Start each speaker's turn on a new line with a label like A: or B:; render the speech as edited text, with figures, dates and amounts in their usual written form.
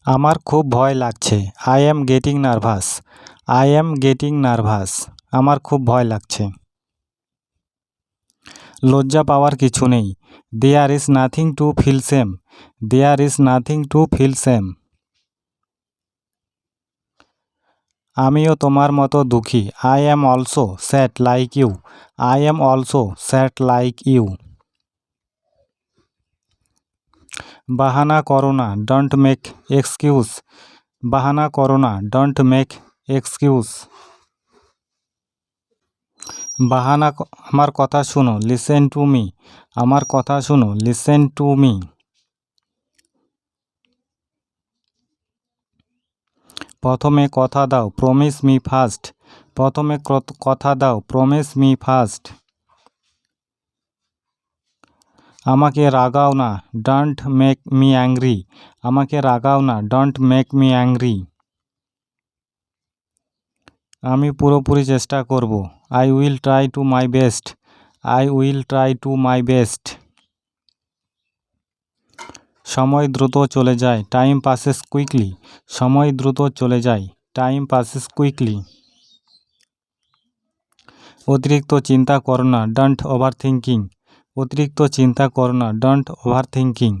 A: আমার খুব ভয় লাগছে। I am getting nervous. I am getting nervous. আমার খুব ভয় লাগছে। লজ্জা পাওয়ার কিছু নেই। There is nothing to feel shame. There is nothing to feel shame. আমিও তোমার মতো দুঃখী। I am also sad like you. I am also sad like you. বাহানা করো না, ডোন্ট মেক এক্সকিউজ। বাহানা করো না, ডোন্ট মেক এক্সকিউজ। আমার কথা শুনো, লিসেন টু মি। আমার কথা শুনো, লিসেন টু মি। প্রথমে কথা দাও, প্রমিস মি ফার্স্ট। প্রথমে কথা দাও, প্রমিস মি ফার্স্ট। আমাকে রাগাও না, ডোন্ট মেক মি অ্যাংরি। আমাকে রাগাও না, ডোন্ট মেক মি অ্যাংরি। আমি পুরোপুরি চেষ্টা করব। I will try to my best. I will try to my best. সময় দ্রুত চলে যায়, টাইম পাসেস কুইকলি। সময় দ্রুত চলে যায়, টাইম পাসেস কুইকলি। অতিরিক্ত চিন্তা করো না, ডোন্ট ওভার থিঙ্কিং। অতিরিক্ত চিন্তা করো না, ডোন্ট ওভার থিঙ্কিং।